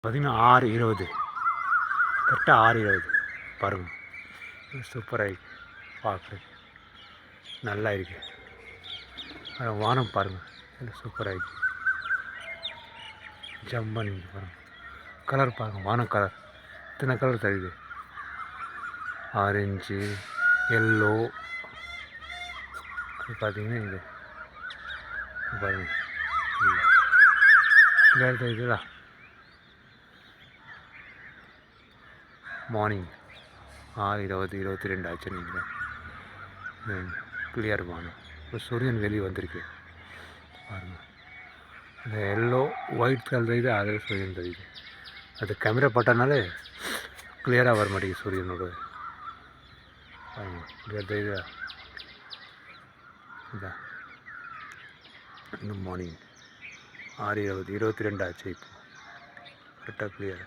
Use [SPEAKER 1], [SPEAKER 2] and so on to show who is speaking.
[SPEAKER 1] பார்த்திங்கன்னா 6:20 கரெக்டாக 6:20 பாருங்கள். சூப்பராக இருக்குது பார்க்குறது, நல்லா இருக்குது. வானம் பாருங்கள், எல்லாம் சூப்பராக இருக்குது. ஜம்பாக நீங்கள் பாருங்கள், கலர் பாருங்கள், வானம் கலர் இத்தனை கலர் தெரியுது. ஆரஞ்சு, எல்லோ, பார்த்தீங்கன்னா இது பாருங்கள், கிளியர் தெரியுதுதா? மார்னிங் 6:20 22 ஆச்சு நினைக்கிறேன். கிளியர் வானம். இப்போ சூரியன் வெளியே வந்திருக்கு பாருங்கள். இந்த எல்லோ ஒயிட் கலர் தெரியுது, அதில் சூரியன் தெரியுது. அது கேமரா பட்டனாலே கிளியராக வர மாட்டேங்குது சூரியனோட. பாருங்கள், கிளியர் தெரியுதா? இதான் இன்னும் மார்னிங் 6:20 22 ஆச்சு. இப்போ கரெக்டாக கிளியர்.